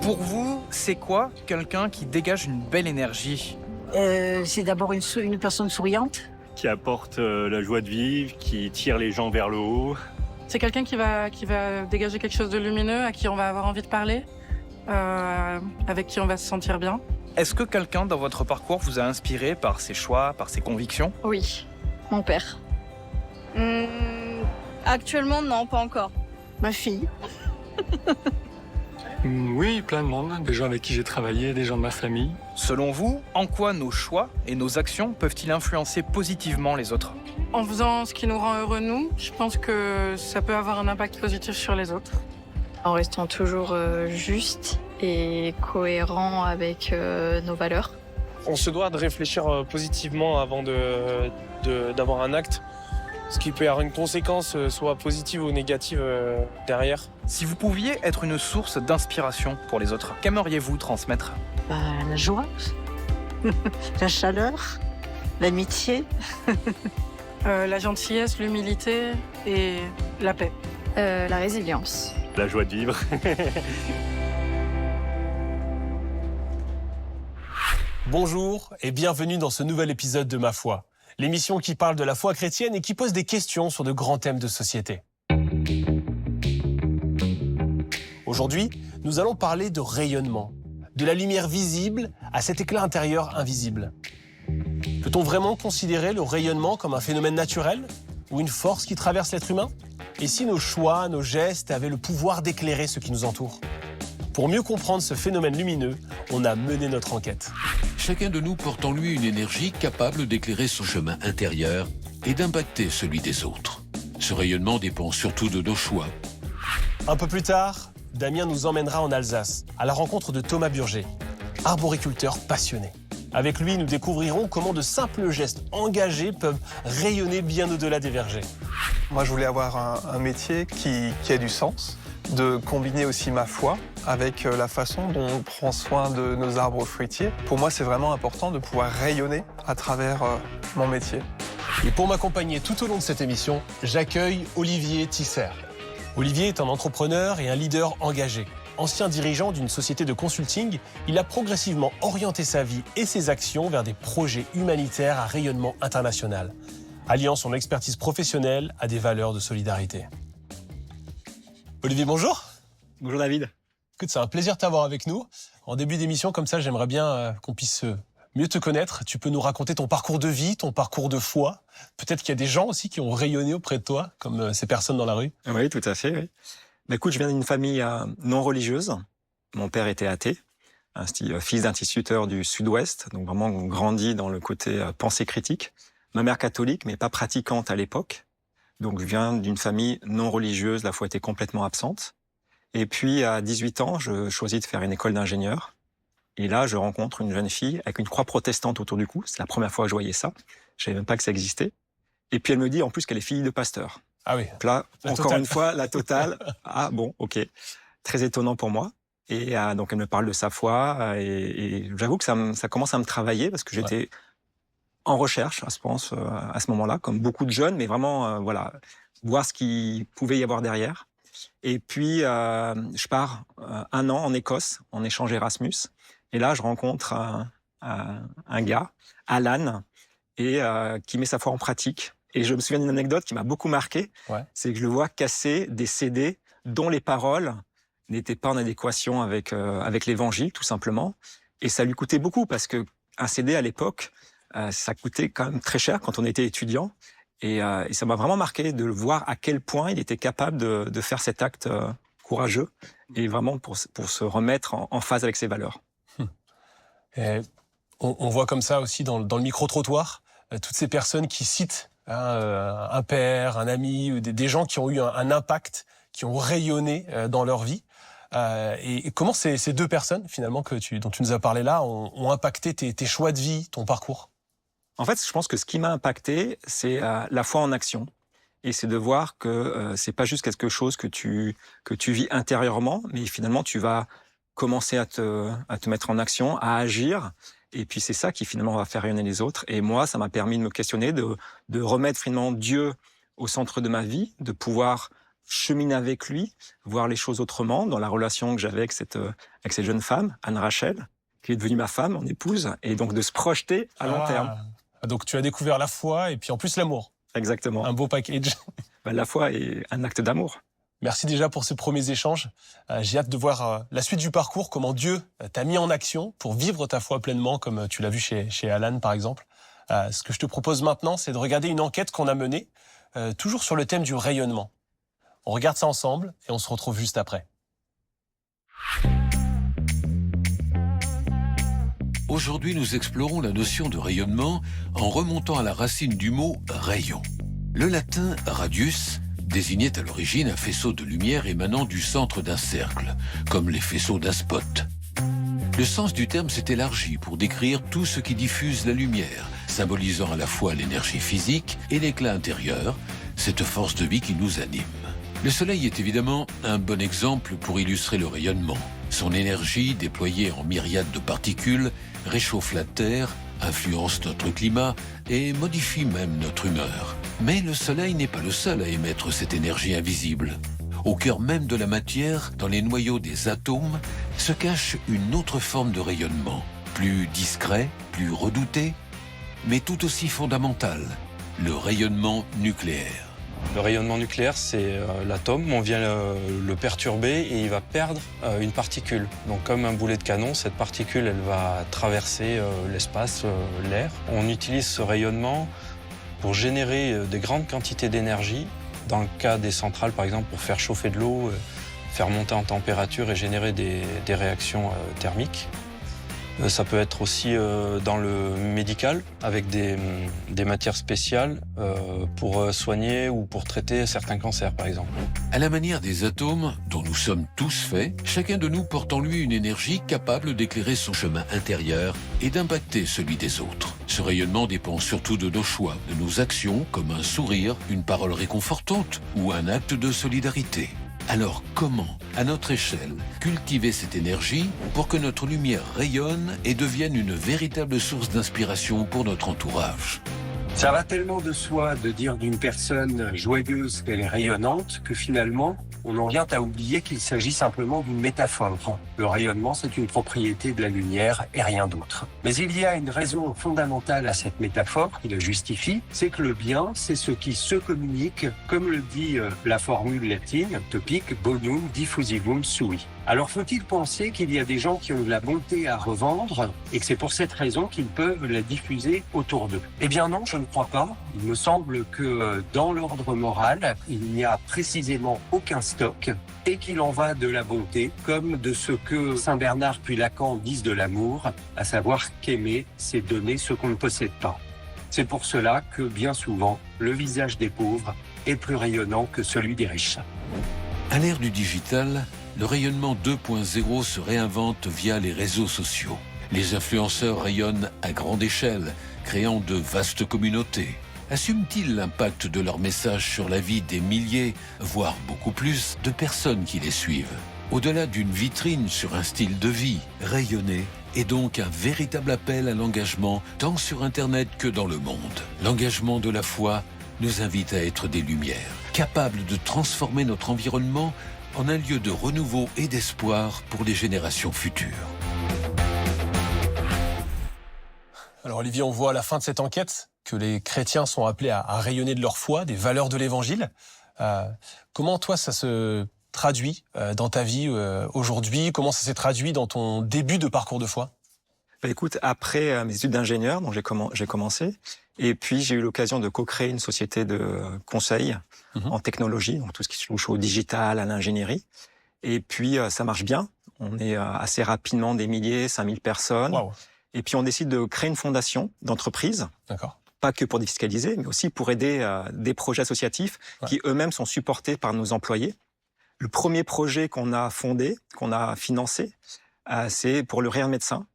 Pour vous, c'est quoi quelqu'un qui dégage une belle énergie? C'est d'abord une personne souriante. Qui apporte la joie de vivre, qui tire les gens vers le haut. C'est quelqu'un qui va dégager quelque chose de lumineux, à qui on va avoir envie de parler, avec qui on va se sentir bien. Est-ce que quelqu'un dans votre parcours vous a inspiré par ses choix, par ses convictions? Oui, mon père. Actuellement, non, pas encore. Ma fille. Oui, plein de monde, des gens avec qui j'ai travaillé, des gens de ma famille. Selon vous, en quoi nos choix et nos actions peuvent-ils influencer positivement les autres? En faisant ce qui nous rend heureux, nous, je pense que ça peut avoir un impact positif sur les autres. En restant toujours juste et cohérent avec nos valeurs. On se doit de réfléchir positivement avant d'avoir un acte, ce qui peut avoir une conséquence soit positive ou négative derrière. Si vous pouviez être une source d'inspiration pour les autres, qu'aimeriez-vous transmettre? La joie, la chaleur, l'amitié. La gentillesse, l'humilité et la paix. La résilience. La joie de vivre. Bonjour et bienvenue dans ce nouvel épisode de Ma foi, l'émission qui parle de la foi chrétienne et qui pose des questions sur de grands thèmes de société. Aujourd'hui, nous allons parler de rayonnement, de la lumière visible à cet éclat intérieur invisible. Peut-on vraiment considérer le rayonnement comme un phénomène naturel ou une force qui traverse l'être humain? Et si nos choix, nos gestes avaient le pouvoir d'éclairer ce qui nous entoure? Pour mieux comprendre ce phénomène lumineux, on a mené notre enquête. Chacun de nous porte en lui une énergie capable d'éclairer son chemin intérieur et d'impacter celui des autres. Ce rayonnement dépend surtout de nos choix. Un peu plus tard, Damien nous emmènera en Alsace, à la rencontre de Thomas Burger, arboriculteur passionné. Avec lui, nous découvrirons comment de simples gestes engagés peuvent rayonner bien au-delà des vergers. Moi, je voulais avoir un métier qui ait du sens, de combiner aussi ma foi avec la façon dont on prend soin de nos arbres fruitiers. Pour moi, c'est vraiment important de pouvoir rayonner à travers mon métier. Et pour m'accompagner tout au long de cette émission, j'accueille Olivier Tisser. Olivier est un entrepreneur et un leader engagé. Ancien dirigeant d'une société de consulting, il a progressivement orienté sa vie et ses actions vers des projets humanitaires à rayonnement international, alliant son expertise professionnelle à des valeurs de solidarité. Olivier, bonjour. Bonjour David. Écoute, c'est un plaisir de t'avoir avec nous. En début d'émission, comme ça, j'aimerais bien qu'on puisse mieux te connaître. Tu peux nous raconter ton parcours de vie, ton parcours de foi. Peut-être qu'il y a des gens aussi qui ont rayonné auprès de toi, comme ces personnes dans la rue. Oui, tout à fait, oui. Mais écoute, je viens d'une famille non religieuse. Mon père était athée, fils d'instituteur du Sud-Ouest, donc vraiment on grandit dans le côté pensée critique. Ma mère catholique, mais pas pratiquante à l'époque. Donc je viens d'une famille non religieuse, la foi était complètement absente. Et puis à 18 ans, je choisis de faire une école d'ingénieur. Et là, je rencontre une jeune fille avec une croix protestante autour du cou. C'est la première fois que je voyais ça. Je savais même pas que ça existait. Et puis elle me dit en plus qu'elle est fille de pasteur. Ah oui. Donc là, La encore totale. une fois, la totale. Ah bon, ok. Très étonnant pour moi. Et donc elle me parle de sa foi. Et j'avoue que ça commence à me travailler parce que j'étais en recherche, je pense, à ce moment-là, comme beaucoup de jeunes, mais vraiment, voilà, voir ce qu'il pouvait y avoir derrière. Et puis, je pars 1 an en Écosse, en échange Erasmus. Et là, je rencontre un gars, Alan, et qui met sa foi en pratique. Et je me souviens d'une anecdote qui m'a beaucoup marqué. Ouais. C'est que je le vois casser des CD dont les paroles n'étaient pas en adéquation avec l'évangile, tout simplement. Et ça lui coûtait beaucoup parce que un CD à l'époque, ça coûtait quand même très cher quand on était étudiant. Et ça m'a vraiment marqué de le voir à quel point il était capable de faire cet acte courageux et vraiment pour se remettre en phase avec ses valeurs. Et on voit comme ça aussi dans le micro-trottoir toutes ces personnes qui citent un père, un ami, ou des gens qui ont eu un impact, qui ont rayonné dans leur vie. Et comment ces deux personnes, finalement, dont tu nous as parlé là, ont impacté tes choix de vie, ton parcours? En fait, je pense que ce qui m'a impacté, c'est la foi en action. Et c'est de voir que c'est pas juste quelque chose que tu vis intérieurement, mais finalement, tu vas commencer à te mettre en action, à agir. Et puis, c'est ça qui, finalement, va faire rayonner les autres. Et moi, ça m'a permis de me questionner, de remettre, finalement, Dieu au centre de ma vie, de pouvoir cheminer avec lui, voir les choses autrement dans la relation que j'avais avec cette jeune femme, Anne-Rachel, qui est devenue ma femme, mon épouse, et donc de se projeter à long terme. Donc tu as découvert la foi et puis en plus l'amour. Exactement. Un beau package. La foi est un acte d'amour. Merci déjà pour ces premiers échanges. J'ai hâte de voir la suite du parcours, comment Dieu t'a mis en action pour vivre ta foi pleinement, comme tu l'as vu chez Alan par exemple. Ce que je te propose maintenant, c'est de regarder une enquête qu'on a menée, toujours sur le thème du rayonnement. On regarde ça ensemble et on se retrouve juste après. Aujourd'hui, nous explorons la notion de rayonnement en remontant à la racine du mot « rayon ». Le latin « radius » désignait à l'origine un faisceau de lumière émanant du centre d'un cercle, comme les faisceaux d'un spot. Le sens du terme s'est élargi pour décrire tout ce qui diffuse la lumière, symbolisant à la fois l'énergie physique et l'éclat intérieur, cette force de vie qui nous anime. Le soleil est évidemment un bon exemple pour illustrer le rayonnement. Son énergie, déployée en myriades de particules, réchauffe la Terre, influence notre climat et modifie même notre humeur. Mais le soleil n'est pas le seul à émettre cette énergie invisible. Au cœur même de la matière, dans les noyaux des atomes, se cache une autre forme de rayonnement, plus discret, plus redouté, mais tout aussi fondamental, le rayonnement nucléaire. Le rayonnement nucléaire, c'est l'atome, on vient le perturber et il va perdre une particule. Donc comme un boulet de canon, cette particule, elle va traverser l'espace, l'air. On utilise ce rayonnement pour générer des grandes quantités d'énergie. Dans le cas des centrales, par exemple, pour faire chauffer de l'eau, faire monter en température et générer des réactions thermiques. Ça peut être aussi dans le médical, avec des matières spéciales pour soigner ou pour traiter certains cancers, par exemple. À la manière des atomes, dont nous sommes tous faits, chacun de nous porte en lui une énergie capable d'éclairer son chemin intérieur et d'impacter celui des autres. Ce rayonnement dépend surtout de nos choix, de nos actions, comme un sourire, une parole réconfortante ou un acte de solidarité. Alors comment, à notre échelle, cultiver cette énergie pour que notre lumière rayonne et devienne une véritable source d'inspiration pour notre entourage ? Ça va tellement de soi de dire d'une personne joyeuse qu'elle est rayonnante que finalement, on en vient à oublier qu'il s'agit simplement d'une métaphore. Le rayonnement, c'est une propriété de la lumière et rien d'autre. Mais il y a une raison fondamentale à cette métaphore qui le justifie, c'est que le bien, c'est ce qui se communique, comme le dit la formule latine, topic bonum diffusivum sui. Alors faut-il penser qu'il y a des gens qui ont de la bonté à revendre et que c'est pour cette raison qu'ils peuvent la diffuser autour d'eux? Eh bien non, je ne crois pas. Il me semble que dans l'ordre moral, il n'y a précisément aucun stock et qu'il en va de la bonté comme de ce que Saint Bernard puis Lacan disent de l'amour, à savoir qu'aimer, c'est donner ce qu'on ne possède pas. C'est pour cela que bien souvent, le visage des pauvres est plus rayonnant que celui des riches. À l'ère du digital, le rayonnement 2.0 se réinvente via les réseaux sociaux. Les influenceurs rayonnent à grande échelle, créant de vastes communautés. Assument-ils l'impact de leur message sur la vie des milliers, voire beaucoup plus, de personnes qui les suivent? Au-delà d'une vitrine sur un style de vie, rayonner est donc un véritable appel à l'engagement, tant sur Internet que dans le monde. L'engagement de la foi nous invite à être des lumières, capables de transformer notre environnement en un lieu de renouveau et d'espoir pour les générations futures. Alors Olivier, on voit à la fin de cette enquête que les chrétiens sont appelés à rayonner de leur foi, des valeurs de l'évangile. Comment toi ça se traduit dans ta vie aujourd'hui? Comment ça s'est traduit dans ton début de parcours de foi? Écoute, après mes études d'ingénieur, donc j'ai commencé, et puis j'ai eu l'occasion de co-créer une société de conseil en technologie, donc tout ce qui touche au digital, à l'ingénierie. Et puis ça marche bien. On est assez rapidement des milliers, 5000 personnes. Wow. Et puis on décide de créer une fondation d'entreprise. D'accord. Pas que pour défiscaliser, mais aussi pour aider des projets associatifs qui eux-mêmes sont supportés par nos employés. Le premier projet qu'on a fondé, qu'on a financé, c'est pour le Rire Médecin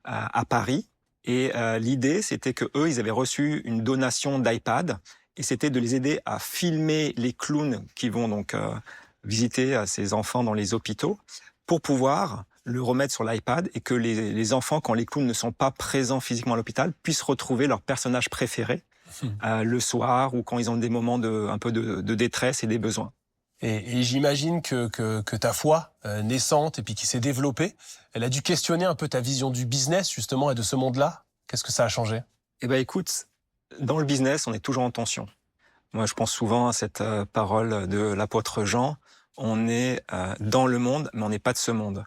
à Paris. Et l'idée, c'était que eux, ils avaient reçu une donation d'iPad, et c'était de les aider à filmer les clowns qui vont donc visiter ces enfants dans les hôpitaux, pour pouvoir le remettre sur l'iPad et que les enfants, quand les clowns ne sont pas présents physiquement à l'hôpital, puissent retrouver leur personnage préféré le soir ou quand ils ont des moments un peu de détresse et des besoins. Et j'imagine que ta foi naissante et puis qui s'est développée, elle a dû questionner un peu ta vision du business justement et de ce monde-là. Qu'est-ce que ça a changé? Eh ben écoute, dans le business, on est toujours en tension. Moi, je pense souvent à cette parole de l'apôtre Jean. On est dans le monde, mais on n'est pas de ce monde.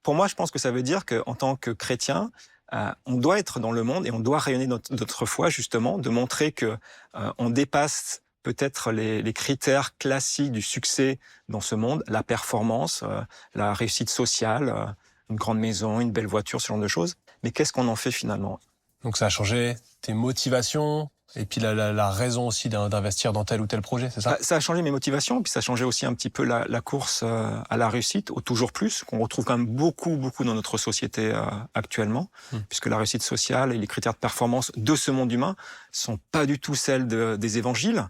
Pour moi, je pense que ça veut dire qu'en tant que chrétien, on doit être dans le monde et on doit rayonner notre foi, justement, de montrer que on dépasse peut-être les critères classiques du succès dans ce monde, la performance, la réussite sociale, une grande maison, une belle voiture, ce genre de choses. Mais qu'est-ce qu'on en fait finalement? Donc ça a changé tes motivations et puis la raison aussi d'investir dans tel ou tel projet, c'est ça? Ça a changé mes motivations, puis ça a changé aussi un petit peu la course à la réussite, au toujours plus, qu'on retrouve quand même beaucoup dans notre société actuellement, puisque la réussite sociale et les critères de performance de ce monde humain sont pas du tout celles des évangiles.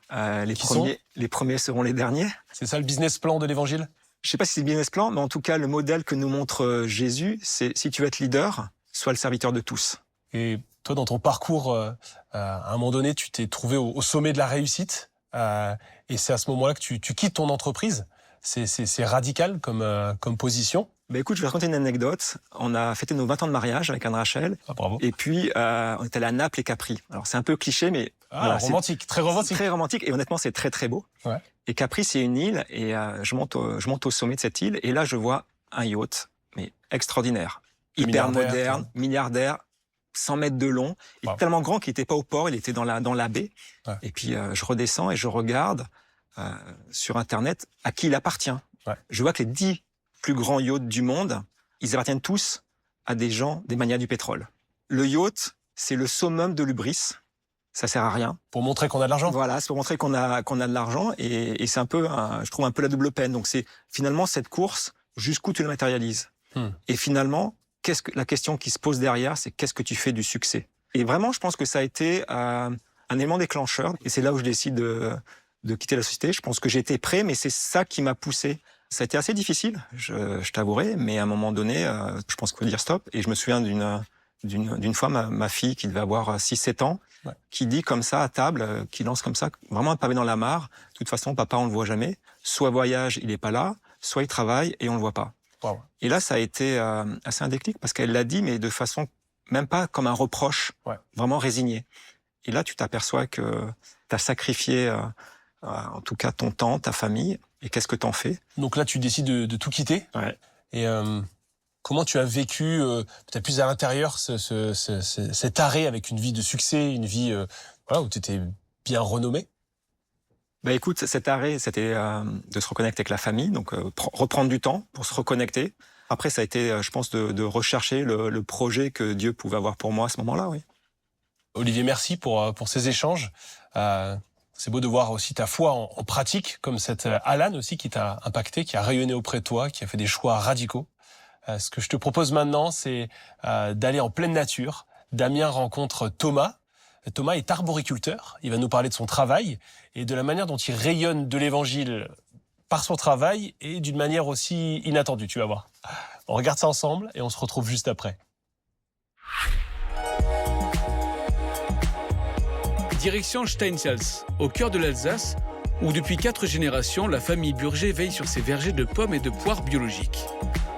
Les premiers seront les derniers. C'est ça le business plan de l'évangile? Je sais pas si c'est le business plan, mais en tout cas, le modèle que nous montre Jésus, c'est si tu veux être leader, sois le serviteur de tous. Et toi, dans ton parcours, à un moment donné, tu t'es trouvé au sommet de la réussite. Et c'est à ce moment-là que tu quittes ton entreprise. C'est radical comme position. Ben écoute, je vais raconter une anecdote. On a fêté nos 20 ans de mariage avec Anne-Rachel. Ah, bravo. Et puis, on est allé à Naples et Capri. Alors, c'est un peu cliché, mais... voilà, romantique, très romantique. Très romantique, et honnêtement, c'est très, très beau. Ouais. Et Capri, c'est une île, et je monte au sommet de cette île, et là, je vois un yacht, mais extraordinaire. Hyper moderne, milliardaire, 100 mètres de long, et tellement grand qu'il n'était pas au port, il était dans la baie. Ouais. Et puis, je redescends et je regarde sur Internet à qui il appartient. Ouais. Je vois que les 10 plus grands yachts du monde, ils appartiennent tous à des gens, des magnats du pétrole. Le yacht, c'est le summum de l'hubris. Ça sert à rien. Pour montrer qu'on a de l'argent. Voilà, c'est pour montrer qu'on a de l'argent, et c'est un peu, je trouve un peu la double peine. Donc c'est finalement cette course jusqu'où tu le matérialises. Et finalement, la question qui se pose derrière, c'est qu'est-ce que tu fais du succès? Et vraiment, je pense que ça a été un élément déclencheur. Et c'est là où je décide de quitter la société. Je pense que j'étais prêt, mais c'est ça qui m'a poussé. Ça a été assez difficile, je t'avouerai, mais à un moment donné, je pense qu'il faut dire stop. Et je me souviens d'une fois, ma fille qui devait avoir 6-7 ans, qui dit comme ça à table, qui lance comme ça, vraiment un pavé dans la mare. De toute façon, papa, on le voit jamais. Soit voyage, il est pas là, soit il travaille et on le voit pas. Wow. Et là, ça a été assez un déclic parce qu'elle l'a dit, mais de façon même pas comme un reproche, vraiment résigné. Et là, tu t'aperçois que tu as sacrifié, en tout cas, ton temps, ta famille. Et qu'est-ce que t'en fais? Donc là, tu décides de tout quitter. Ouais. Et comment tu as vécu, peut-être plus à l'intérieur, cet arrêt avec une vie de succès, une vie où tu étais bien renommé? Bah écoute, cet arrêt, c'était de se reconnecter avec la famille, donc reprendre du temps pour se reconnecter. Après, ça a été, je pense, de rechercher le projet que Dieu pouvait avoir pour moi à ce moment-là, oui. Olivier, merci pour ces échanges. C'est beau de voir aussi ta foi en pratique, comme cette Alan aussi qui t'a impacté, qui a rayonné auprès de toi, qui a fait des choix radicaux. Ce que je te propose maintenant, c'est d'aller en pleine nature. Damien rencontre Thomas. Thomas est arboriculteur. Il va nous parler de son travail et de la manière dont il rayonne de l'évangile par son travail et d'une manière aussi inattendue, tu vas voir. On regarde ça ensemble et on se retrouve juste après. Direction Steinsalz, au cœur de l'Alsace, où depuis 4 générations, la famille Burger veille sur ses vergers de pommes et de poires biologiques.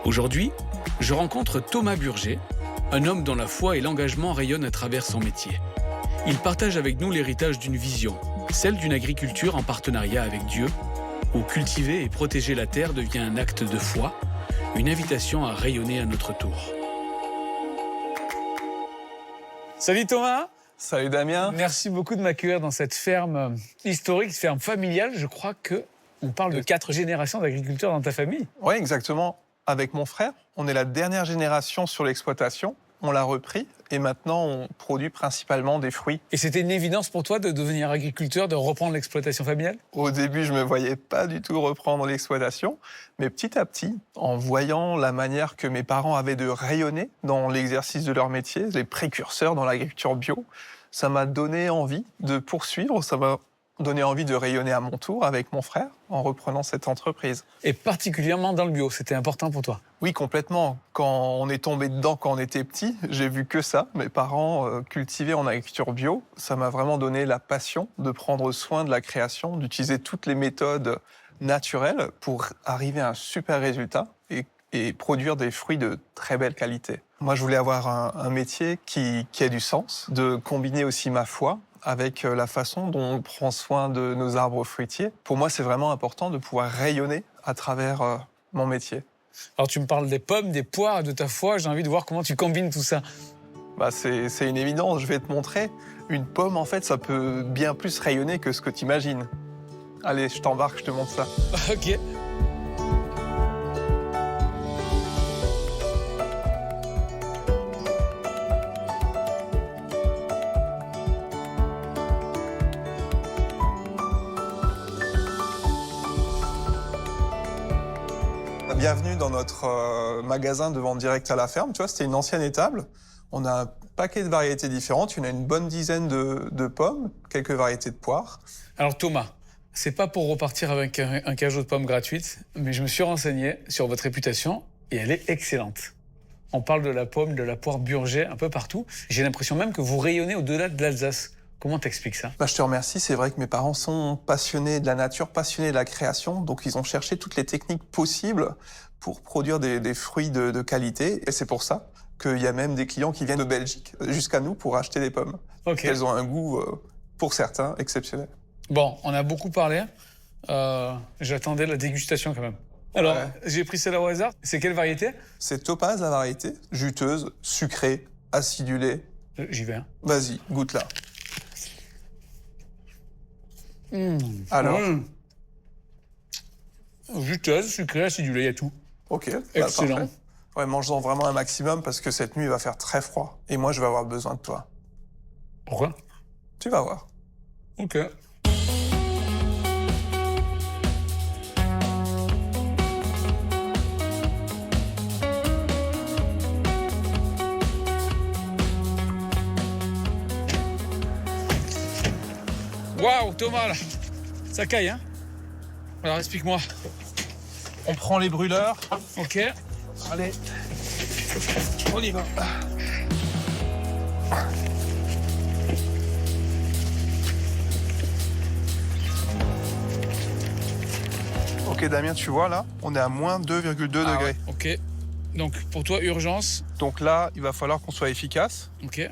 Aujourd'hui, je rencontre Thomas Burger, un homme dont la foi et l'engagement rayonnent à travers son métier. Il partage avec nous l'héritage d'une vision, celle d'une agriculture en partenariat avec Dieu, où cultiver et protéger la terre devient un acte de foi, une invitation à rayonner à notre tour. Salut Thomas. Salut Damien. Merci beaucoup de m'accueillir dans cette ferme historique, ferme familiale. Je crois qu'on parle de 4 générations d'agriculteurs dans ta famille. Oui, exactement. Avec mon frère, on est la dernière génération sur l'exploitation. On l'a repris et maintenant on produit principalement des fruits. Et c'était une évidence pour toi de devenir agriculteur, de reprendre l'exploitation familiale? Au début, je ne me voyais pas du tout reprendre l'exploitation, mais petit à petit, en voyant la manière que mes parents avaient de rayonner dans l'exercice de leur métier, les précurseurs dans l'agriculture bio, ça m'a donné envie de poursuivre, ça m'a donné envie de rayonner à mon tour avec mon frère en reprenant cette entreprise. Et particulièrement dans le bio, c'était important pour toi? Oui, complètement. Quand on est tombé dedans quand on était petit, j'ai vu que ça. Mes parents cultivaient en agriculture bio. Ça m'a vraiment donné la passion de prendre soin de la création, d'utiliser toutes les méthodes naturel pour arriver à un super résultat et produire des fruits de très belle qualité. Moi, je voulais avoir un métier qui ait du sens, de combiner aussi ma foi avec la façon dont on prend soin de nos arbres fruitiers. Pour moi, c'est vraiment important de pouvoir rayonner à travers mon métier. Alors tu me parles des pommes, des poires, de ta foi, j'ai envie de voir comment tu combines tout ça. C'est une évidence, je vais te montrer. Une pomme, en fait, ça peut bien plus rayonner que ce que tu imagines. Allez, je t'embarque, je te montre ça. Ok. Bienvenue dans notre magasin de vente directe à la ferme. Tu vois, c'était une ancienne étable. On a un paquet de variétés différentes. Il y en a une bonne dizaine de pommes, quelques variétés de poires. Alors Thomas, c'est pas pour repartir avec un cajot de pommes gratuites, mais je me suis renseigné sur votre réputation et elle est excellente. On parle de la pomme, de la poire Burger un peu partout. J'ai l'impression même que vous rayonnez au-delà de l'Alsace. Comment t'expliques ça? Je te remercie. C'est vrai que mes parents sont passionnés de la nature, passionnés de la création. Donc, ils ont cherché toutes les techniques possibles pour produire des fruits de qualité. Et c'est pour ça qu'il y a même des clients qui viennent de Belgique jusqu'à nous pour acheter des pommes. Ok. Elles ont un goût, pour certains, exceptionnel. Bon, on a beaucoup parlé. J'attendais la dégustation quand même. Alors, j'ai pris celle-là au hasard. C'est quelle variété? C'est Topaz, la variété. Juteuse, sucrée, acidulée. J'y vais. Vas-y, goûte-la. Alors Juteuse, sucrée, acidulée, il y a tout. Ok, excellent. Parfait. Ouais, mange-en vraiment un maximum parce que cette nuit, il va faire très froid. Et moi, je vais avoir besoin de toi. Pourquoi? Tu vas voir. Ok. Waouh, Thomas, là, ça caille, hein? Alors, explique-moi. On prend les brûleurs. Ok. Allez, on y va. Ok, Damien, tu vois, là, on est à moins 2,2 degrés. Ouais. Ok. Donc, pour toi, urgence. Donc là, il va falloir qu'on soit efficace. Ok.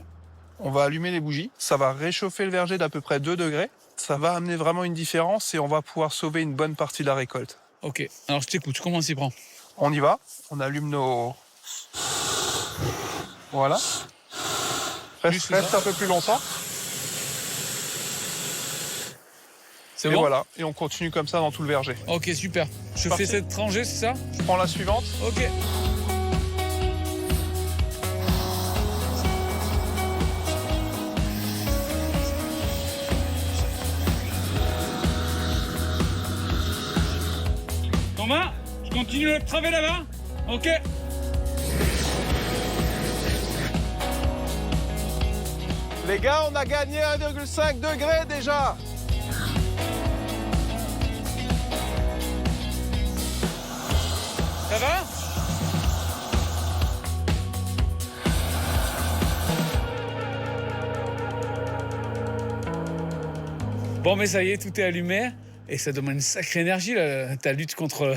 On va allumer les bougies. Ça va réchauffer le verger d'à peu près 2 degrés. Ça va amener vraiment une différence et on va pouvoir sauver une bonne partie de la récolte. Ok. Alors, je t'écoute. Comment on s'y prend? On y va. On allume nos... Voilà. Reste un peu plus longtemps. C'est et bon? Voilà. Et on continue comme ça dans tout le verger. Ok, super. Je fais cette rangée, c'est ça? Je prends la suivante. Ok. Thomas, je continue le travail là-bas? Ok. Les gars, on a gagné 1,5 degré déjà. Ça va? Bon, mais ça y est, tout est allumé. Et ça demande une sacrée énergie, là, ta lutte contre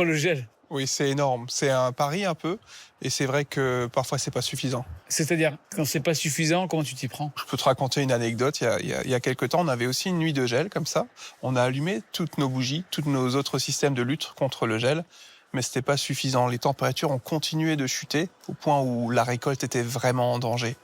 le gel. Oui, c'est énorme. C'est un pari un peu. Et c'est vrai que parfois, c'est pas suffisant. C'est-à-dire, quand c'est pas suffisant, comment tu t'y prends? Je peux te raconter une anecdote. Il y a quelques temps, on avait aussi une nuit de gel comme ça. On a allumé toutes nos bougies, tous nos autres systèmes de lutte contre le gel. Mais c'était pas suffisant. Les températures ont continué de chuter au point où la récolte était vraiment en danger.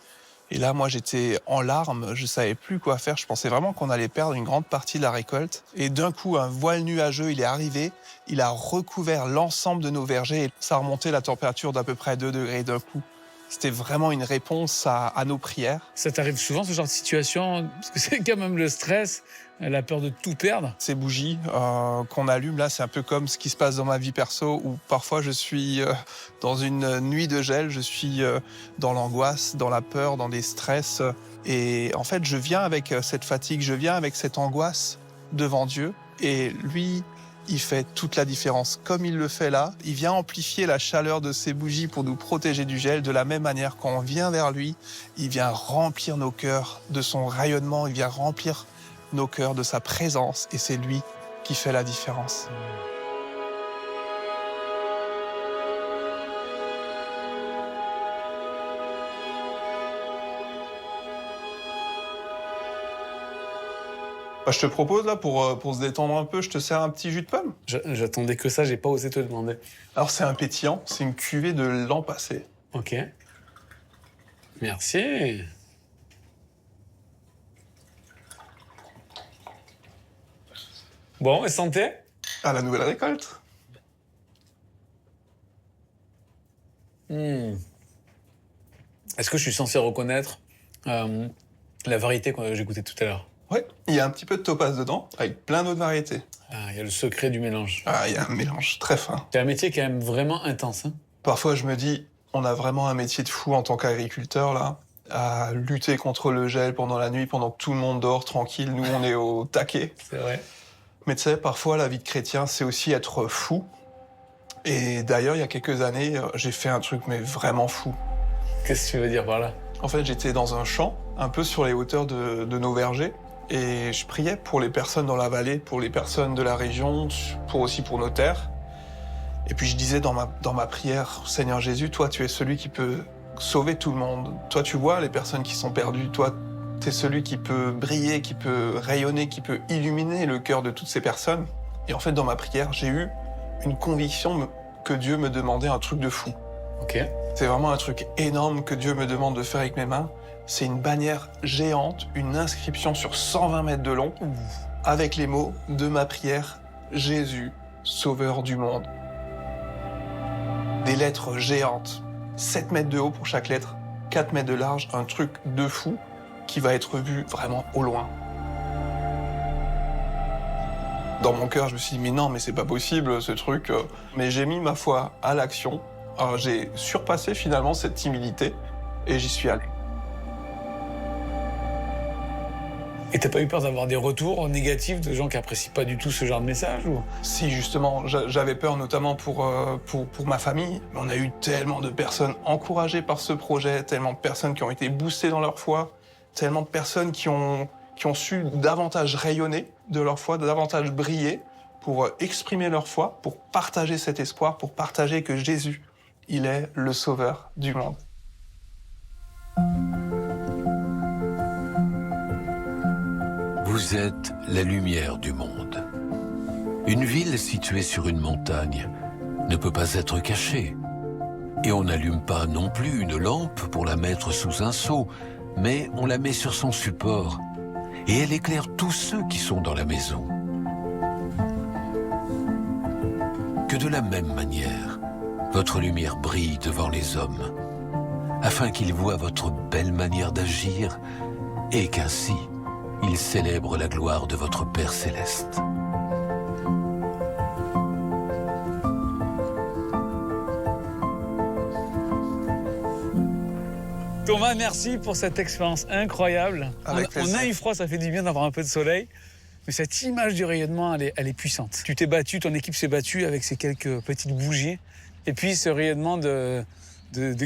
Et là, moi, j'étais en larmes, je savais plus quoi faire. Je pensais vraiment qu'on allait perdre une grande partie de la récolte. Et d'un coup, un voile nuageux, il est arrivé. Il a recouvert l'ensemble de nos vergers et ça a remonté la température d'à peu près 2 degrés d'un coup. C'était vraiment une réponse à nos prières. Ça t'arrive souvent, ce genre de situation? Parce que c'est quand même le stress, la peur de tout perdre. Ces bougies qu'on allume, là, c'est un peu comme ce qui se passe dans ma vie perso, où parfois je suis dans une nuit de gel, je suis dans l'angoisse, dans la peur, dans des stress. Et en fait, je viens avec cette fatigue, je viens avec cette angoisse devant Dieu. Et lui, il fait toute la différence. Comme il le fait là, il vient amplifier la chaleur de ces bougies pour nous protéger du gel. De la même manière, quand on vient vers lui, il vient remplir nos cœurs de son rayonnement, il vient remplir nos cœurs de sa présence. Et c'est lui qui fait la différence. Je te propose, là, pour se détendre un peu, je te sers un petit jus de pomme. J'attendais que ça, j'ai pas osé te demander. Alors, c'est un pétillant, c'est une cuvée de l'an passé. Ok. Merci. Bon, et santé? À la nouvelle récolte. Est-ce que je suis censé reconnaître la variété que j'ai goûtée tout à l'heure? Ouais, il y a un petit peu de topaz dedans, avec plein d'autres variétés. Ah, il y a le secret du mélange. Ah, il y a un mélange très fin. C'est un métier quand même vraiment intense, hein? Parfois, je me dis, on a vraiment un métier de fou en tant qu'agriculteur, là, à lutter contre le gel pendant la nuit, pendant que tout le monde dort tranquille. Nous, on est au taquet. C'est vrai. Mais tu sais, parfois, la vie de chrétien, c'est aussi être fou. Et d'ailleurs, il y a quelques années, j'ai fait un truc, mais vraiment fou. Qu'est-ce que tu veux dire par là? En fait, j'étais dans un champ, un peu sur les hauteurs de nos vergers, et je priais pour les personnes dans la vallée, pour les personnes de la région, aussi pour nos terres. Et puis je disais dans ma prière, Seigneur Jésus, toi, tu es celui qui peut sauver tout le monde. Toi, tu vois les personnes qui sont perdues. Toi, tu es celui qui peut briller, qui peut rayonner, qui peut illuminer le cœur de toutes ces personnes. Et en fait, dans ma prière, j'ai eu une conviction que Dieu me demandait un truc de fou. Ok. C'est vraiment un truc énorme que Dieu me demande de faire avec mes mains. C'est une bannière géante, une inscription sur 120 mètres de long, avec les mots de ma prière, Jésus, sauveur du monde. Des lettres géantes, 7 mètres de haut pour chaque lettre, 4 mètres de large, un truc de fou qui va être vu vraiment au loin. Dans mon cœur, je me suis dit, mais non, mais c'est pas possible ce truc. Mais j'ai mis ma foi à l'action. Alors, j'ai surpassé finalement cette timidité et j'y suis allé. Et t'as pas eu peur d'avoir des retours négatifs de gens qui apprécient pas du tout ce genre de message ou... Si, justement, j'avais peur notamment pour ma famille. On a eu tellement de personnes encouragées par ce projet, tellement de personnes qui ont été boostées dans leur foi, tellement de personnes qui ont su davantage rayonner de leur foi, davantage briller pour exprimer leur foi, pour partager cet espoir, pour partager que Jésus, il est le sauveur du monde. Vous êtes la lumière du monde. Une ville située sur une montagne ne peut pas être cachée. Et on n'allume pas non plus une lampe pour la mettre sous un seau, mais on la met sur son support. Et elle éclaire tous ceux qui sont dans la maison. Que de la même manière, votre lumière brille devant les hommes, afin qu'ils voient votre belle manière d'agir et qu'ainsi, ils célèbrent la gloire de votre Père céleste. Thomas, merci pour cette expérience incroyable. On a eu froid, ça fait du bien d'avoir un peu de soleil. Mais cette image du rayonnement, elle est puissante. Tu t'es battu, ton équipe s'est battue avec ces quelques petites bougies. Et puis ce rayonnement de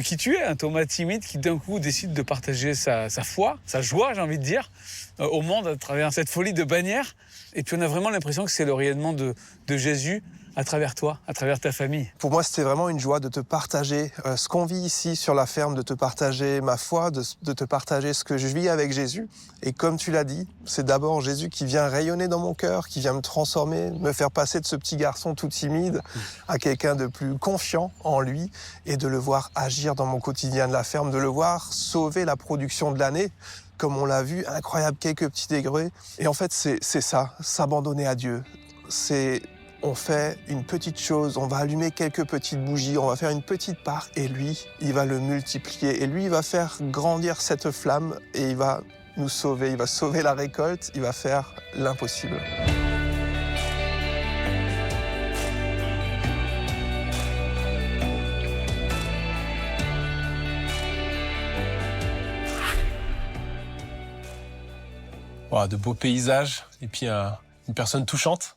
qui tu es, un Thomas timide qui d'un coup décide de partager sa foi, sa joie, j'ai envie de dire, au monde à travers cette folie de bannière. Et puis on a vraiment l'impression que c'est le rayonnement de Jésus à travers toi, à travers ta famille. Pour moi, c'était vraiment une joie de te partager ce qu'on vit ici sur la ferme, de te partager ma foi, de te partager ce que je vis avec Jésus. Et comme tu l'as dit, c'est d'abord Jésus qui vient rayonner dans mon cœur, qui vient me transformer, me faire passer de ce petit garçon tout timide à quelqu'un de plus confiant en lui et de le voir agir dans mon quotidien de la ferme, de le voir sauver la production de l'année. Comme on l'a vu, incroyable, quelques petits degrés. Et en fait, c'est ça, s'abandonner à Dieu. On fait une petite chose, on va allumer quelques petites bougies, on va faire une petite part, et lui, il va le multiplier. Et lui, il va faire grandir cette flamme, et il va nous sauver, il va sauver la récolte, il va faire l'impossible. Wow, de beaux paysages, et puis une personne touchante.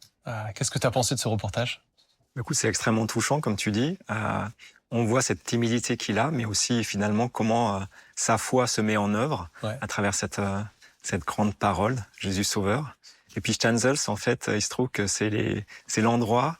Qu'est-ce que tu as pensé de ce reportage ? Écoute, c'est extrêmement touchant, comme tu dis. On voit cette timidité qu'il a, mais aussi finalement comment sa foi se met en œuvre à travers cette grande parole, Jésus Sauveur. Et puis Stenzels, en fait, il se trouve que c'est l'endroit,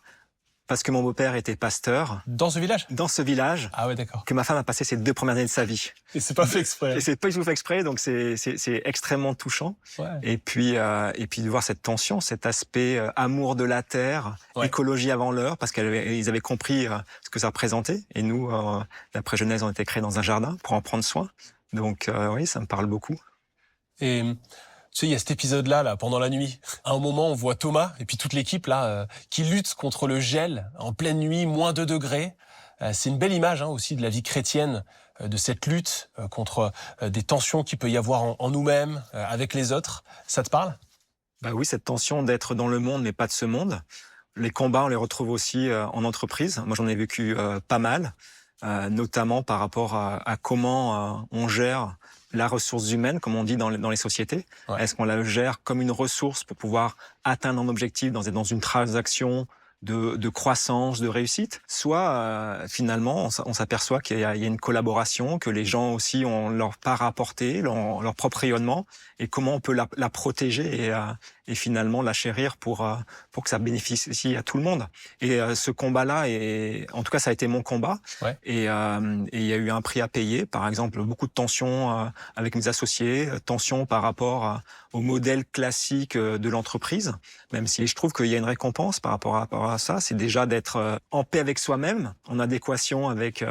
parce que mon beau-père était pasteur. Dans ce village? Dans ce village. Ah ouais, d'accord. Que ma femme a passé ses 2 premières années de sa vie. Et c'est pas fait exprès. Et c'est pas du tout fait exprès, donc c'est extrêmement touchant. Ouais. Et puis de voir cette tension, cet aspect amour de la terre, écologie avant l'heure, parce qu'ils avaient compris ce que ça représentait. Et nous, d'après Genèse, on était créés dans un jardin pour en prendre soin. Donc oui, ça me parle beaucoup. Et tu sais, il y a cet épisode-là, pendant la nuit. À un moment, on voit Thomas et puis toute l'équipe là qui lutte contre le gel en pleine nuit, moins 2 degrés. C'est une belle image aussi de la vie chrétienne, de cette lutte contre des tensions qu'il peut y avoir en nous-mêmes, avec les autres. Ça te parle? Bah oui, cette tension d'être dans le monde mais pas de ce monde. Les combats, on les retrouve aussi en entreprise. Moi, j'en ai vécu pas mal, notamment par rapport à comment on gère la ressource humaine, comme on dit dans les sociétés. Ouais. Est-ce qu'on la gère comme une ressource pour pouvoir atteindre un objectif dans une transaction de croissance, de réussite, soit finalement on s'aperçoit qu'il y a une collaboration, que les gens aussi ont leur part à apporter, leur propre rayonnement, et comment on peut la protéger et finalement la chérir pour que ça bénéficie à tout le monde. Et ce combat-là, en tout cas ça a été mon combat, ouais. Et il y a eu un prix à payer, par exemple beaucoup de tensions avec mes associés, tensions par rapport au modèle classique de l'entreprise, même si je trouve qu'il y a une récompense par rapport à ça, c'est déjà d'être en paix avec soi-même, en adéquation avec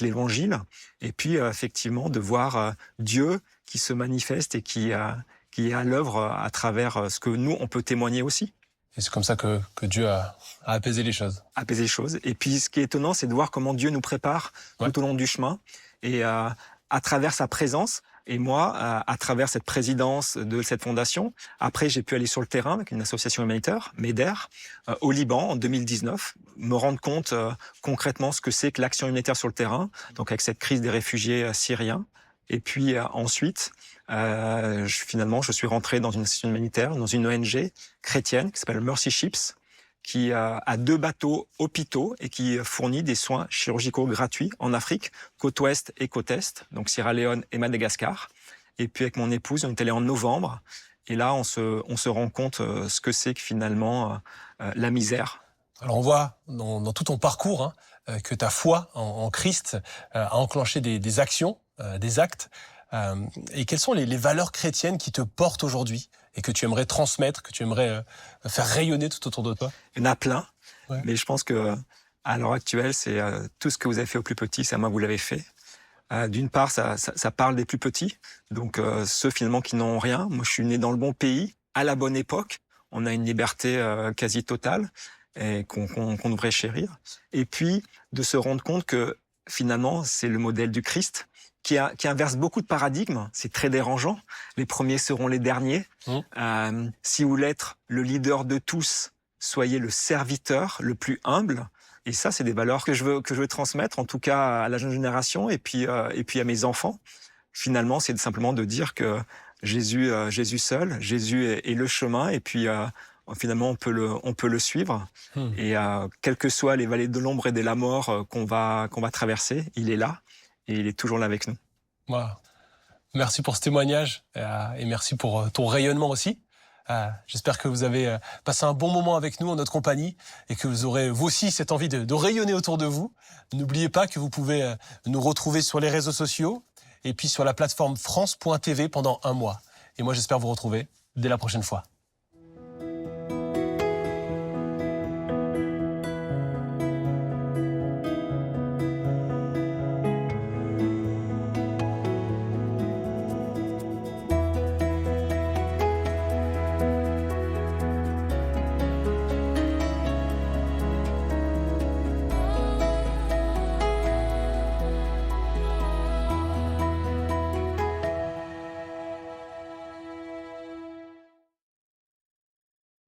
l'évangile, et puis effectivement de voir Dieu qui se manifeste et qui est à l'œuvre à travers ce que nous, on peut témoigner aussi. Et c'est comme ça que Dieu a apaisé les choses. Apaisé les choses. Et puis ce qui est étonnant, c'est de voir comment Dieu nous prépare tout au long du chemin, et à travers sa présence. Et moi, à travers cette présidence de cette fondation, après j'ai pu aller sur le terrain avec une association humanitaire, MEDER, au Liban en 2019, me rendre compte concrètement ce que c'est que l'action humanitaire sur le terrain, donc avec cette crise des réfugiés syriens. Et puis ensuite, finalement, je suis rentré dans une association humanitaire, dans une ONG chrétienne qui s'appelle Mercy Ships, qui a 2 bateaux hôpitaux et qui fournit des soins chirurgicaux gratuits en Afrique, côte ouest et côte est, donc Sierra Leone et Madagascar. Et puis avec mon épouse, on est allé en novembre, et là on se rend compte ce que c'est que finalement la misère. Alors on voit dans tout ton parcours que ta foi en Christ a enclenché des actions, des actes. Et quelles sont les valeurs chrétiennes qui te portent aujourd'hui et que tu aimerais transmettre, que tu aimerais faire rayonner tout autour de toi? Il y en a plein, mais je pense que à l'heure actuelle, c'est tout ce que vous avez fait au plus petit, c'est à moi que vous l'avez fait. D'une part, ça parle des plus petits, donc ceux finalement qui n'ont rien. Moi, je suis né dans le bon pays, à la bonne époque. On a une liberté quasi totale et qu'on devrait chérir. Et puis, de se rendre compte que finalement, c'est le modèle du Christ qui inverse beaucoup de paradigmes. C'est très dérangeant. Les premiers seront les derniers. Si vous voulez être le leader de tous, soyez le serviteur le plus humble. Et ça, c'est des valeurs que je veux transmettre, en tout cas à la jeune génération et puis à mes enfants. Finalement, c'est simplement de dire que Jésus seul, Jésus est le chemin, et puis finalement on peut le suivre. Et quelles que soient les vallées de l'ombre et de la mort qu'on va traverser, il est là. Et il est toujours là avec nous. Wow. Merci pour ce témoignage et merci pour ton rayonnement aussi. J'espère que vous avez passé un bon moment avec nous en notre compagnie et que vous aurez vous aussi cette envie de rayonner autour de vous. N'oubliez pas que vous pouvez nous retrouver sur les réseaux sociaux et puis sur la plateforme France.tv pendant 1 mois. Et moi j'espère vous retrouver dès la prochaine fois.